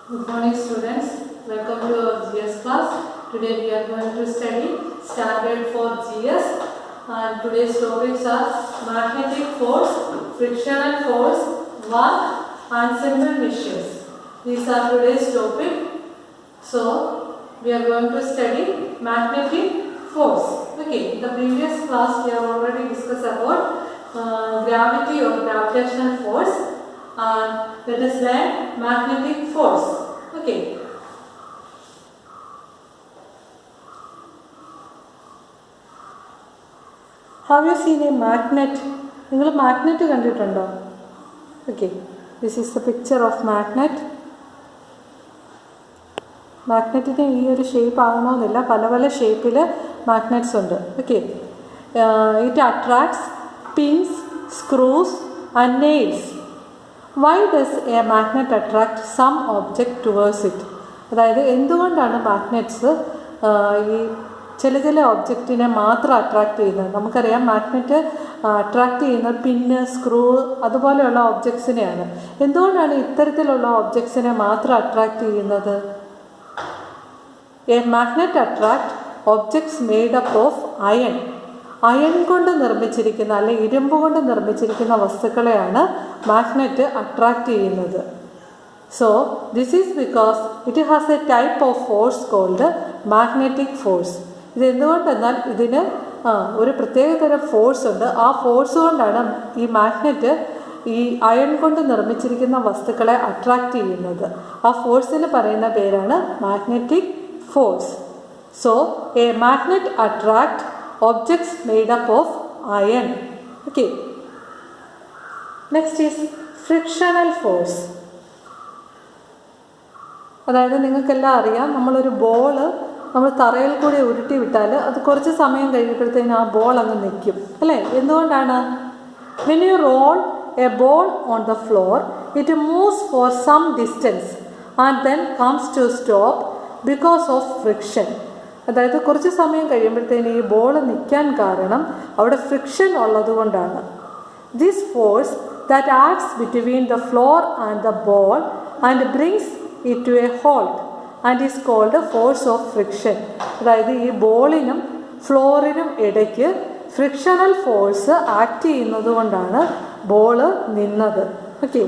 Good morning students, welcome to our GS class. Today we are going to study standard for GS and today's topics are magnetic force, frictional force, work and simple machines. These are today's topic. So we are going to study magnetic force. Okay, in the previous class we have already discussed about gravity or gravitational force. And let us learn magnetic force. Okay. Have you seen a magnet? You have magnet kandittundo? Okay. This is the picture of magnet. Magnetine ee oru shape aaganonnilla pala shape il magnets undu. Okay. It attracts pins, screws and nails. Why does a magnet attract some object towards it? അതായത് എന്തുകൊണ്ടാണ് magnets ഈ ചില ഒബ്ജക്റ്റിനെ മാത്രം attract ചെയ്യുന്നത്? നമുക്കറിയാം magnet attract ചെയ്യുന്നത് പിന്ന്, screw അതുപോലെയുള്ള ഒബ്ജക്ട്സിനെയാണ്. എന്തുകൊണ്ടാണ് ഇത്തരത്തിലുള്ള ഒബ്ജക്ട്സിനെ മാത്രം അട്രാക്റ്റ് ചെയ്യുന്നത്? A magnet attract objects made up of iron. Iron കൊണ്ട് നിർമ്മിച്ചിരിക്കുന്ന അല്ലെങ്കിൽ ഇരുമ്പ് കൊണ്ട് നിർമ്മിച്ചിരിക്കുന്ന വസ്തുക്കളെയാണ് മാഗ്നറ്റ് അട്രാക്റ്റ് ചെയ്യുന്നത്. So this is because it has a type of force called magnetic force. ഇതെന്തുകൊണ്ടെന്നാൽ ഇതിന് ഒരു പ്രത്യേകതരം ഫോഴ്സ് ഉണ്ട്. ആ ഫോഴ്സ് കൊണ്ടാണ് ഈ മാഗ്നറ്റ് ഈ അയൺ കൊണ്ട് നിർമ്മിച്ചിരിക്കുന്ന വസ്തുക്കളെ അട്രാക്റ്റ് ചെയ്യുന്നത്. ആ ഫോഴ്സിന് പറയുന്ന പേരാണ് magnetic force. So A magnet attract objects made up of iron. Okay. Next is frictional force. അതായത് നിങ്ങൾക്കെല്ലാം അറിയാം, നമ്മളൊരു ബോള് നമ്മൾ തറയിൽ കൂടി ഉരുട്ടി വിട്ടാൽ അത് കുറച്ച് സമയം കഴിയുമ്പോഴത്തേനും ആ ബോൾ അങ്ങ് നിൽക്കും അല്ലേ? എന്തുകൊണ്ടാണ്? when you roll a ball on the floor it moves for some distance and then comes to stop because of friction. അതായത് കുറച്ച് സമയം കഴിയുമ്പോഴത്തേന് ഈ ബോൾ നിൽക്കാൻ കാരണം അവിടെ ഫ്രിക്ഷൻ ഉള്ളത് കൊണ്ടാണ്. This force that acts between the floor and the ball and brings it to a halt and is called force of friction. അതായത് ഈ ബോളിനും ഫ്ലോറിനും ഇടയ്ക്ക് ഫ്രിക്ഷണൽ ഫോഴ്സ് ആക്ട് ചെയ്യുന്നത് കൊണ്ടാണ് ബോള് നിന്നത്. Okay.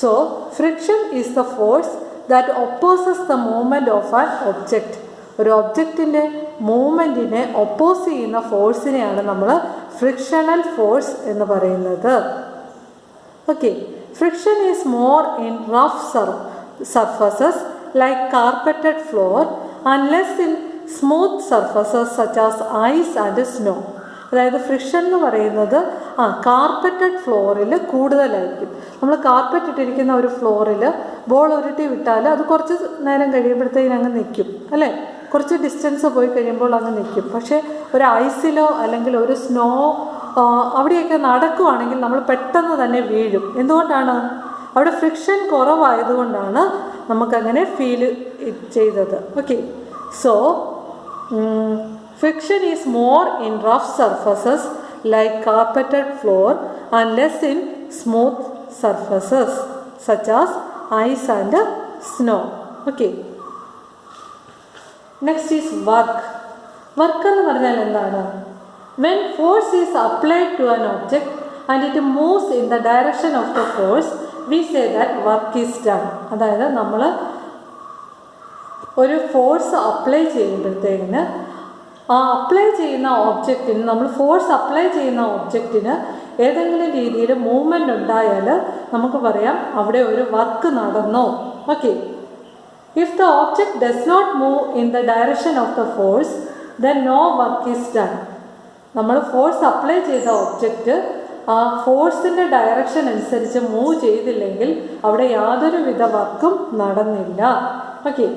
So friction is the force that opposes the movement of an object. ഒരു ഒബ്ജക്റ്റിൻ്റെ മൂവ്മെൻറ്റിനെ oppose ചെയ്യുന്ന ഫോഴ്സിനെയാണ് നമ്മൾ frictional force എന്ന് പറയുന്നത്. Okay. Friction is more in rough surfaces like carpeted floor and less in smooth surfaces such as ice and snow. അതായത് friction എന്ന് പറയുന്നത് കാർപ്പറ്റഡ് ഫ്ലോറിൽ കൂടുതലായിരിക്കും. നമ്മൾ കാർപ്പറ്റ് ഇട്ടിരിക്കുന്ന ഒരു ഫ്ലോറിൽ ബോൾ ഉരുട്ടി വിട്ടാൽ അത് കുറച്ച് നേരം കഴിയുമ്പോഴത്തേക്കും അങ്ങ് നിൽക്കും അല്ലേ? കുറച്ച് ഡിസ്റ്റൻസ് പോയി കഴിയുമ്പോൾ അങ്ങ് നിൽക്കും. പക്ഷേ ഒരു ഐസിലോ അല്ലെങ്കിൽ ഒരു സ്നോ അവിടെയൊക്കെ നടക്കുവാണെങ്കിൽ നമ്മൾ പെട്ടെന്ന് തന്നെ വീഴും. എന്തുകൊണ്ടാണ്? അവിടെ ഫ്രിക്ഷൻ കുറവായതുകൊണ്ടാണ് നമുക്കങ്ങനെ ഫീൽ ചെയ്തത്. Okay. So friction is more in rough surfaces like carpeted floor and less in smooth surfaces such as ice and snow. Okay. Next is work. Work എന്ന് പറഞ്ഞാൽ എന്താണ്? When force is applied to an object and it moves in the direction of the force, we say that work is done. അതായത് നമ്മൾ ഒരു force apply ചെയ്യുമ്പോഴത്തേക്കിന് apply ചെയ്യുന്ന ഒബ്ജക്റ്റിന് നമ്മൾ force apply ചെയ്യുന്ന ഒബ്ജക്റ്റിന് ഏതെങ്കിലും രീതിയിൽ മൂവ്മെൻ്റ് ഉണ്ടായാൽ നമുക്ക് പറയാം അവിടെ ഒരു വർക്ക് നടന്നോ. Okay. If the object does not move in the direction of the force then no work is done. നമ്മൾ ഫോഴ്സ് അപ്ലൈ ചെയ്ത ഒബ്ജക്റ്റ് ആ ഫോഴ്സിൻ്റെ ഡയറക്ഷൻ അനുസരിച്ച് മൂവ് ചെയ്തില്ലെങ്കിൽ അവിടെ യാതൊരുവിധ വർക്കും നടന്നില്ല. ഓക്കെ.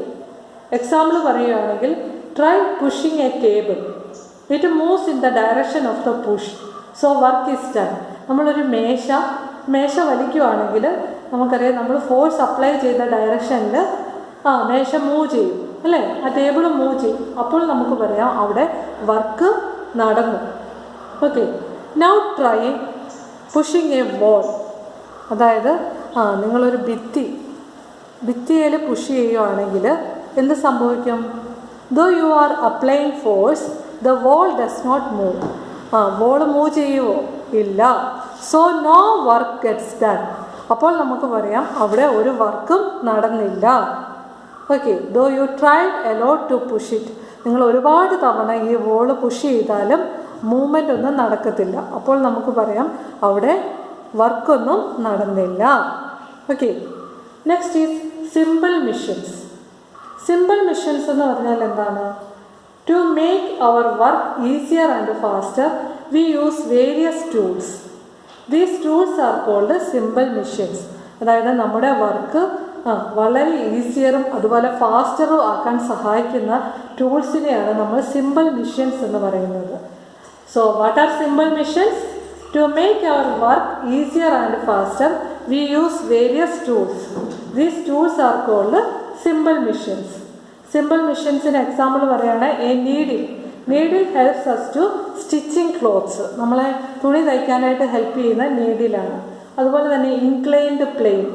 എക്സാമ്പിൾ പറയുകയാണെങ്കിൽ try pushing a table. It moves in the direction of the push. So work is done. നമ്മളൊരു മേശ വലിക്കുകയാണെങ്കിൽ നമുക്കറിയാം നമ്മൾ ഫോഴ്സ് അപ്ലൈ ചെയ്ത ഡയറക്ഷനിൽ മേശ മൂവ് ചെയ്യും അല്ലേ? ആ ടേബിൾ മൂവ് ചെയ്യും. അപ്പോൾ നമുക്ക് പറയാം അവിടെ വർക്ക് നടന്നു. Okay. Now try pushing a wall. അതായത് നിങ്ങളൊരു ഭിത്തി ഭിത്തിയിൽ പുഷ് ചെയ്യുകയാണെങ്കിൽ എന്ത് സംഭവിക്കും? Though you are applying force the wall does not move. Wall move ചെയ്യുമോ? ഇല്ല. So no work gets done. അപ്പോൾ നമുക്ക് പറയാം അവിടെ ഒരു വർക്കും നടന്നില്ല. Okay, though you tried a lot to push it. നിങ്ങൾ ഒരുപാട് തവണ ഈ വോൾ പുഷ് ചെയ്താലും മൂവ്മെൻ്റ് ഒന്നും നടക്കത്തില്ല. അപ്പോൾ നമുക്ക് പറയാം അവിടെ വർക്കൊന്നും നടന്നില്ല. Okay, next is simple machines. Simple machines എന്ന് പറഞ്ഞാൽ എന്താണ്? To make our work easier and faster we use various tools. These tools are called simple machines. അതായത് നമ്മുടെ വർക്ക് വളരെ ഈസിയറും അതുപോലെ ഫാസ്റ്ററും ആക്കാൻ സഹായിക്കുന്ന ടൂൾസിനെയാണ് നമ്മൾ സിമ്പിൾ മിഷൻസ് എന്ന് പറയുന്നത്. So what are simple machines? To make our work easier and faster we use various tools. These tools are called simple machines. Simple മിഷൻസിന് എക്സാമ്പിൾ പറയുകയാണ് a needle. Needle helps us to stitching clothes. നമ്മളെ തുണി തയ്ക്കാനായിട്ട് help ചെയ്യുന്ന നീഡിലാണ്. അതുപോലെ തന്നെ inclined plane,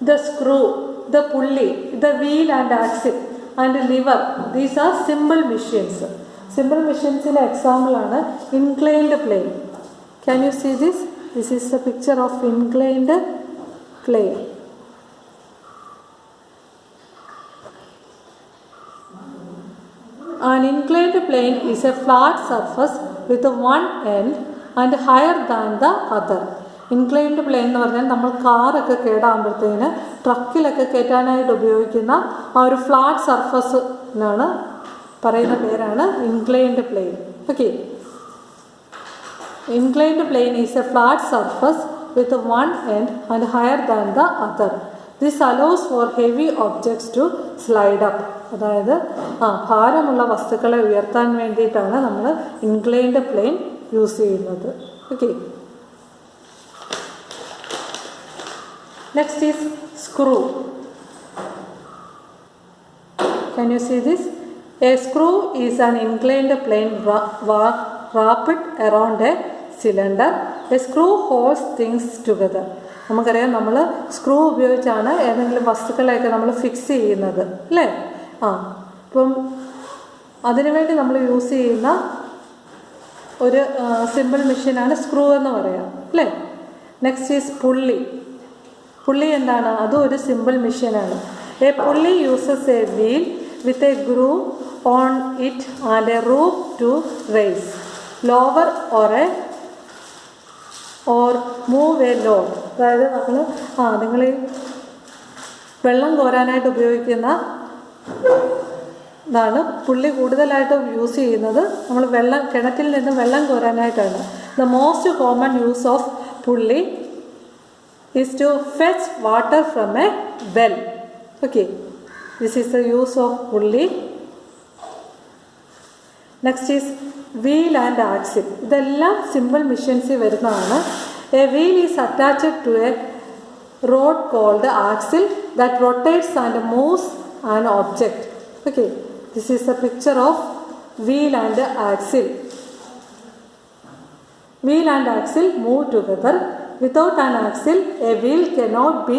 the screw, the pulley, the wheel and axle and lever. These are simple machines. Simple machines in example ആണ് inclined plane. Can you see this? This is a picture of inclined plane. An inclined plane is a flat surface with one end and higher than the other. Inclined plane എന്ന് പറഞ്ഞാൽ നമ്മൾ കാറൊക്കെ കേടാകുമ്പോഴത്തേന് ട്രക്കിലൊക്കെ കയറ്റാനായിട്ട് ഉപയോഗിക്കുന്ന ആ ഒരു flat സർഫസിനാണ് പറയുന്ന പേരാണ് inclined plane. Okay, inclined plane is a flat surface with one end and higher than the other. This allows for heavy objects to slide up. അതായത് ഭാരമുള്ള വസ്തുക്കളെ ഉയർത്താൻ വേണ്ടിയിട്ടാണ് നമ്മൾ ഇൻക്ലൈൻഡ് പ്ലെയിൻ യൂസ് ചെയ്യുന്നത്. Okay, next is screw. Can you see this? A screw is an inclined plane wrapped around a cylinder. A screw holds things together. നമുക്കറിയാം നമ്മൾ screw ഉപയോഗിച്ചാണ് ഏതെങ്കിലും വസ്തുക്കളെയൊക്കെ നമ്മൾ ഫിക്സ് ചെയ്യുന്നത് അല്ലേ? അപ്പം അതിനുവേണ്ടി നമ്മൾ യൂസ് ചെയ്യുന്ന ഒരു സിമ്പിൾ മെഷീനാണ് സ്ക്രൂ എന്ന് പറയാം അല്ലേ? നെക്സ്റ്റ് ഈസ് പുള്ളി. പുള്ളി എന്താണ്? അതും ഒരു സിമ്പിൾ മെഷീനാണ്. A pulley uses a wheel with a groove on it and a rope to raise, lower or move a load. അതായത് നിങ്ങൾ ഈ വെള്ളം കോരാനായിട്ട് ഉപയോഗിക്കുന്ന ഇതാണ് പുള്ളി കൂടുതലായിട്ടും യൂസ് ചെയ്യുന്നത്. നമ്മൾ കിണറ്റിൽ നിന്ന് വെള്ളം കോരാനായിട്ടാണ്. The most common use of pulley is to fetch water from a well. Okay, this is the use of pulley. Next is wheel and axle. ഇതെല്ലാം സിമ്പിൾ മെഷീൻസിൽ വരുന്നതാണ്. A wheel is attached to a rod called axle that rotates and moves an object. Okay, this is a picture of wheel and axle. Wheel and axle move together. Without an axle, a wheel cannot be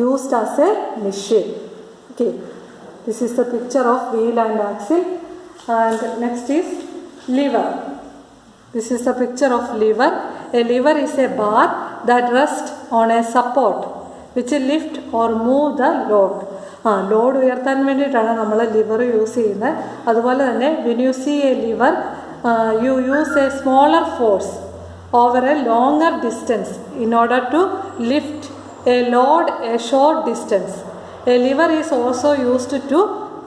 used as a machine. Okay, this is the picture of wheel and axle. And next is lever. This is the picture of lever. A lever is a bar that rests on a support which lift or move the load. Load ഉയർത്താൻ വേണ്ടിയിട്ടാണ് നമ്മൾ liver use ചെയ്യുന്നത്. അതുപോലെ തന്നെ when you see a lever, you use a smaller force over a longer distance in order to lift a load a short distance. A lever is also used to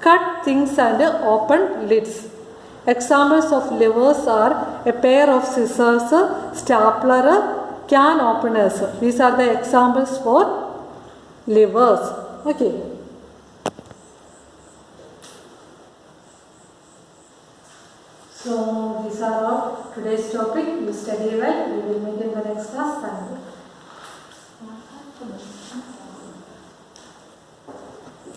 cut things and open lids. Examples of levers are a pair of scissors, stapler, can openers. These are the examples for levers. Okay. So these are all today's topic. You study well. We will meet in the next class. Thank you.